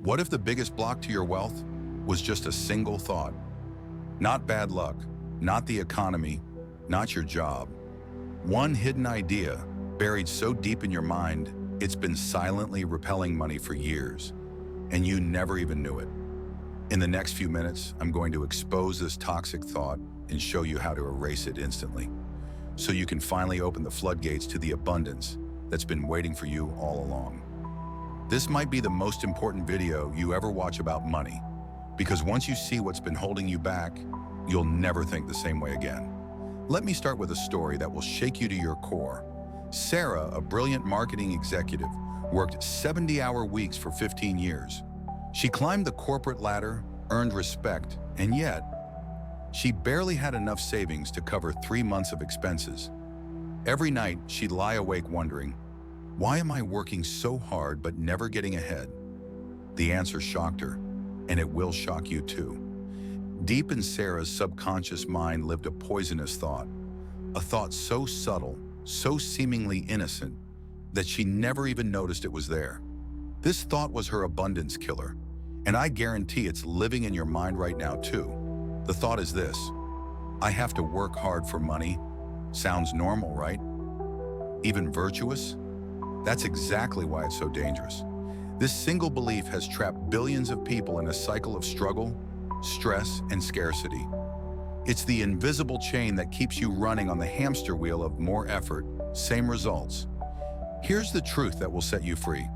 What if the biggest block to your wealth was just a single thought? Not bad luck, not the economy, not your job. One hidden idea buried so deep in your mind, it's been silently repelling money for years, and you never even knew it. In the next few minutes, I'm going to expose this toxic thought and show you how to erase it instantly, so you can finally open the floodgates to the abundance that's been waiting for you all along. This might be the most important video you ever watch about money, because once you see what's been holding you back, you'll never think the same way again. Let me start with a story that will shake you to your core. Sarah, a brilliant marketing executive, worked 70-hour weeks for 15 years. She climbed the corporate ladder, earned respect, and yet, she barely had enough savings to cover 3 months of expenses. Every night, she'd lie awake wondering, why am I working so hard but never getting ahead? The answer shocked her, and it will shock you too. Deep in Sarah's subconscious mind lived a poisonous thought, a thought so subtle, so seemingly innocent, that she never even noticed it was there. This thought was her abundance killer, and I guarantee it's living in your mind right now too. The thought is this: I have to work hard for money. Sounds normal, right? Even virtuous? That's exactly why it's so dangerous. This single belief has trapped billions of people in a cycle of struggle, stress, and scarcity. It's the invisible chain that keeps you running on the hamster wheel of more effort, same results. Here's the truth that will set you free.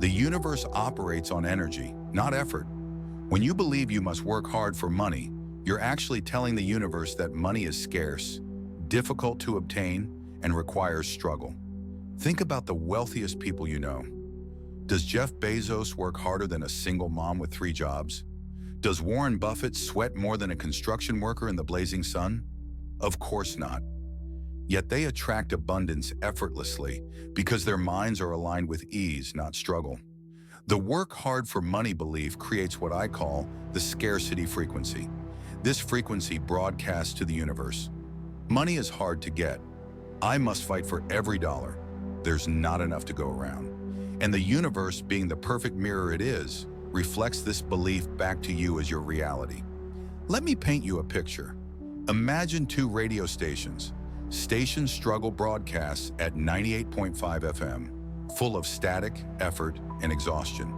The universe operates on energy, not effort. When you believe you must work hard for money, you're actually telling the universe that money is scarce, difficult to obtain, and requires struggle. Think about the wealthiest people you know. Does Jeff Bezos work harder than a single mom with 3 jobs? Does Warren Buffett sweat more than a construction worker in the blazing sun? Of course not. Yet they attract abundance effortlessly because their minds are aligned with ease, not struggle. The work hard for money belief creates what I call the scarcity frequency. This frequency broadcasts to the universe. Money is hard to get. I must fight for every dollar. There's not enough to go around. And the universe, being the perfect mirror it is, reflects this belief back to you as your reality. Let me paint you a picture. Imagine 2 radio stations. Station struggle broadcasts at 98.5 FM, full of static, effort, and exhaustion.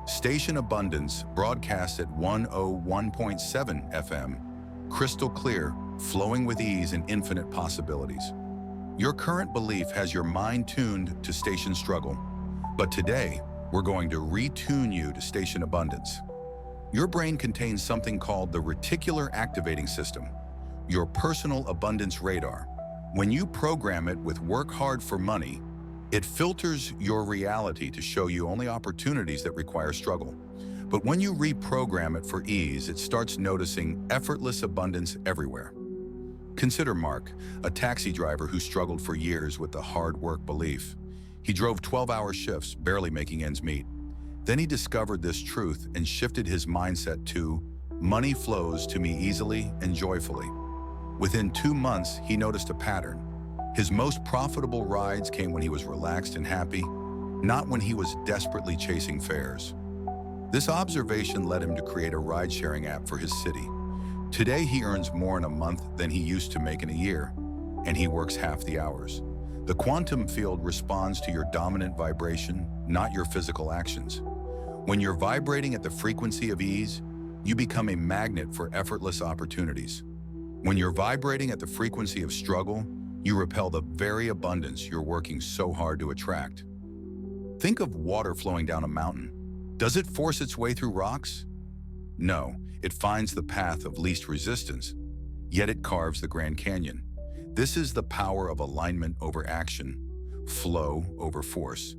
Station abundance broadcasts at 101.7 FM, crystal clear, flowing with ease and infinite possibilities. Your current belief has your mind tuned to station struggle, but today, we're going to retune you to station abundance. Your brain contains something called the reticular activating system, your personal abundance radar. When you program it with work hard for money, it filters your reality to show you only opportunities that require struggle. But when you reprogram it for ease, it starts noticing effortless abundance everywhere. Consider Mark, a taxi driver who struggled for years with the hard work belief. He drove 12-hour shifts, barely making ends meet. Then he discovered this truth and shifted his mindset to, money flows to me easily and joyfully. Within 2 months, he noticed a pattern. His most profitable rides came when he was relaxed and happy, not when he was desperately chasing fares. This observation led him to create a ride-sharing app for his city. Today, he earns more in a month than he used to make in a year, and he works half the hours. The quantum field responds to your dominant vibration, not your physical actions. When you're vibrating at the frequency of ease, you become a magnet for effortless opportunities. When you're vibrating at the frequency of struggle, you repel the very abundance you're working so hard to attract. Think of water flowing down a mountain. Does it force its way through rocks? No, it finds the path of least resistance, yet it carves the Grand Canyon. This is the power of alignment over action, flow over force.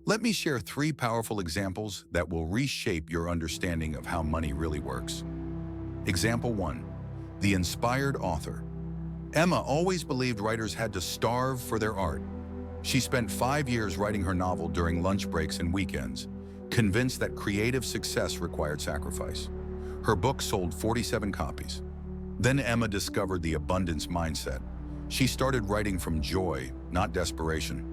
Let me share 3 powerful examples that will reshape your understanding of how money really works. Example 1, the inspired author. Emma always believed writers had to starve for their art. She spent 5 years writing her novel during lunch breaks and weekends, convinced that creative success required sacrifice. Her book sold 47 copies. Then Emma discovered the abundance mindset. She started writing from joy, not desperation.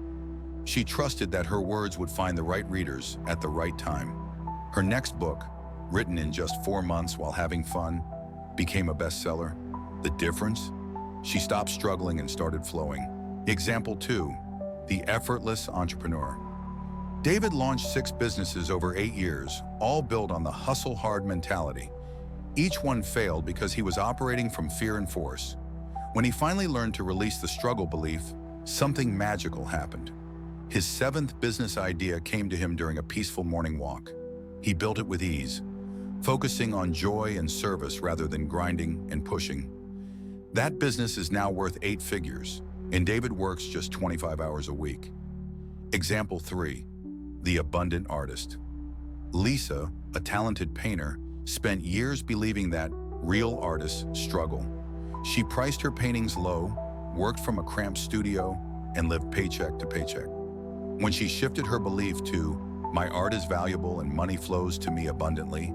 She trusted that her words would find the right readers at the right time. Her next book, written in just 4 months while having fun, became a bestseller. The difference? She stopped struggling and started flowing. Example 2, the effortless entrepreneur. David launched 6 businesses over 8 years, all built on the hustle-hard mentality. Each one failed because he was operating from fear and force. When he finally learned to release the struggle belief, something magical happened. His 7th business idea came to him during a peaceful morning walk. He built it with ease, focusing on joy and service rather than grinding and pushing. That business is now worth 8 figures, and David works just 25 hours a week. Example 3, the abundant artist. Lisa, a talented painter, spent years believing that real artists struggle. She priced her paintings low, worked from a cramped studio, and lived paycheck to paycheck. When she shifted her belief to, "My art is valuable and money flows to me abundantly,"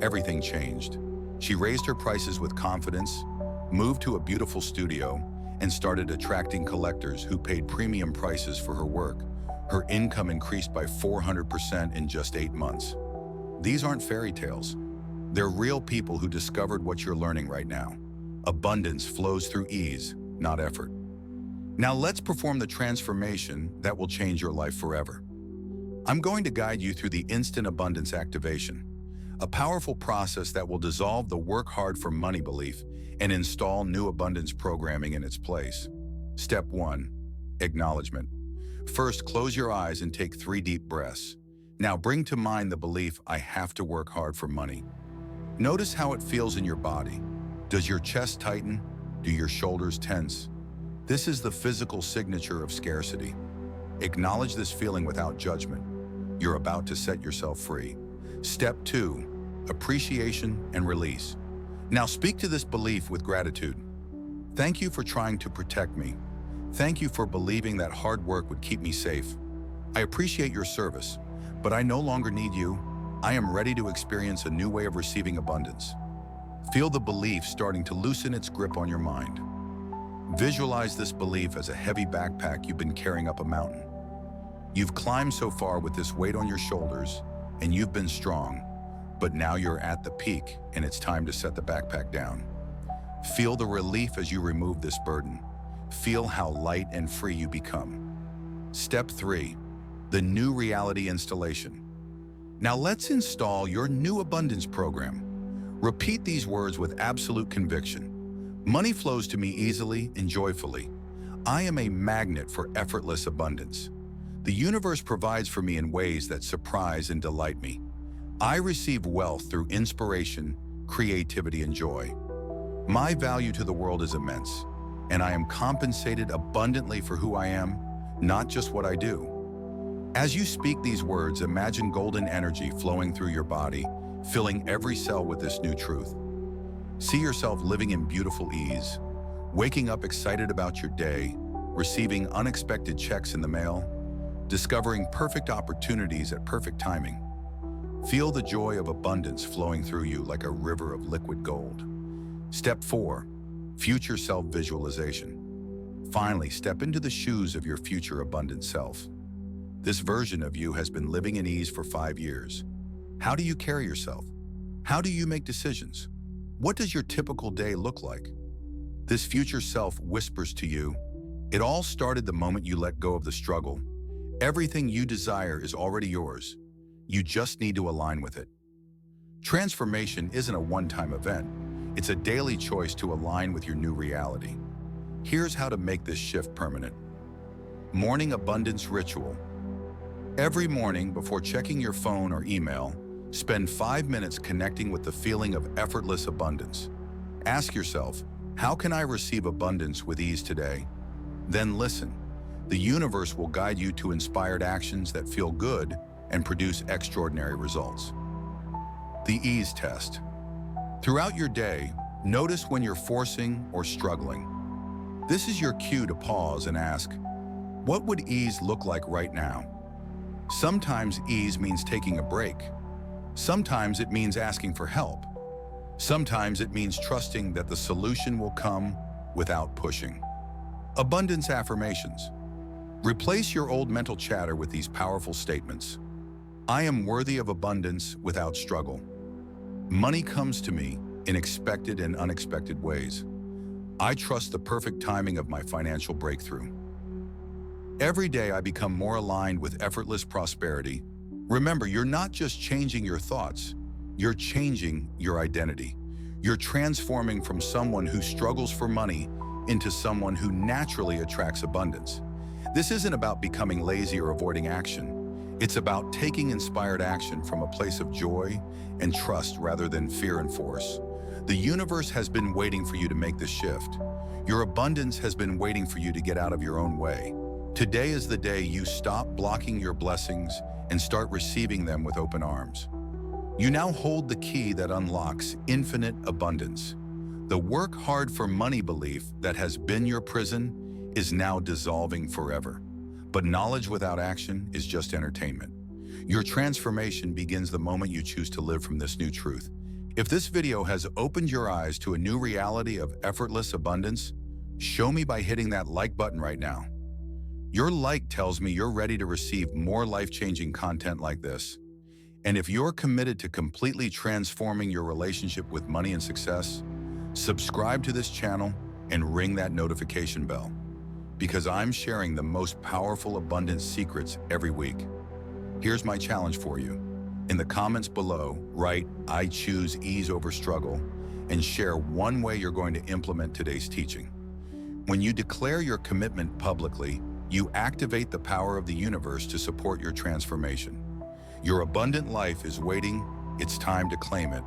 everything changed. She raised her prices with confidence, moved to a beautiful studio, and started attracting collectors who paid premium prices for her work. Her income increased by 400% in just 8 months. These aren't fairy tales. They're real people who discovered what you're learning right now. Abundance flows through ease, not effort. Now let's perform the transformation that will change your life forever. I'm going to guide you through the instant abundance activation, a powerful process that will dissolve the work hard for money belief and install new abundance programming in its place. Step 1, acknowledgement. First, close your eyes and take 3 deep breaths. Now bring to mind the belief, "I have to work hard for money." Notice how it feels in your body. Does your chest tighten? Do your shoulders tense? This is the physical signature of scarcity. Acknowledge this feeling without judgment. You're about to set yourself free. Step 2, appreciation and release. Now speak to this belief with gratitude. Thank you for trying to protect me. Thank you for believing that hard work would keep me safe. I appreciate your service, but I no longer need you. I am ready to experience a new way of receiving abundance. Feel the belief starting to loosen its grip on your mind. Visualize this belief as a heavy backpack you've been carrying up a mountain. You've climbed so far with this weight on your shoulders, and you've been strong, but now you're at the peak, and it's time to set the backpack down. Feel the relief as you remove this burden. Feel how light and free you become. Step 3, the new reality installation. Now let's install your new abundance program. Repeat these words with absolute conviction. Money flows to me easily and joyfully. I am a magnet for effortless abundance. The universe provides for me in ways that surprise and delight me. I receive wealth through inspiration, creativity, and joy. My value to the world is immense, and I am compensated abundantly for who I am, not just what I do. As you speak these words, imagine golden energy flowing through your body, filling every cell with this new truth. See yourself living in beautiful ease, waking up excited about your day, receiving unexpected checks in the mail, discovering perfect opportunities at perfect timing. Feel the joy of abundance flowing through you like a river of liquid gold. Step 4, future self-visualization. Finally, step into the shoes of your future abundant self. This version of you has been living in ease for 5 years. How do you carry yourself? How do you make decisions? What does your typical day look like? This future self whispers to you, it all started the moment you let go of the struggle. Everything you desire is already yours. You just need to align with it. Transformation isn't a one-time event. It's a daily choice to align with your new reality. Here's how to make this shift permanent. Morning abundance ritual. Every morning before checking your phone or email, spend 5 minutes connecting with the feeling of effortless abundance. Ask yourself, how can I receive abundance with ease today? Then listen. The universe will guide you to inspired actions that feel good and produce extraordinary results. The ease test. Throughout your day, notice when you're forcing or struggling. This is your cue to pause and ask, what would ease look like right now? Sometimes ease means taking a break. Sometimes it means asking for help. Sometimes it means trusting that the solution will come without pushing. Abundance affirmations. Replace your old mental chatter with these powerful statements. I am worthy of abundance without struggle. Money comes to me in expected and unexpected ways. I trust the perfect timing of my financial breakthrough. Every day I become more aligned with effortless prosperity. Remember, you're not just changing your thoughts, you're changing your identity. You're transforming from someone who struggles for money into someone who naturally attracts abundance. This isn't about becoming lazy or avoiding action. It's about taking inspired action from a place of joy and trust rather than fear and force. The universe has been waiting for you to make the shift. Your abundance has been waiting for you to get out of your own way. Today is the day you stop blocking your blessings and start receiving them with open arms. You now hold the key that unlocks infinite abundance. The work hard for money belief that has been your prison is now dissolving forever. But knowledge without action is just entertainment. Your transformation begins the moment you choose to live from this new truth. If this video has opened your eyes to a new reality of effortless abundance, show me by hitting that like button right now. Your like tells me you're ready to receive more life-changing content like this. And if you're committed to completely transforming your relationship with money and success, subscribe to this channel and ring that notification bell, because I'm sharing the most powerful abundance secrets every week. Here's my challenge for you. In the comments below, write, "I choose ease over struggle," and share one way you're going to implement today's teaching. When you declare your commitment publicly, you activate the power of the universe to support your transformation. Your abundant life is waiting. It's time to claim it.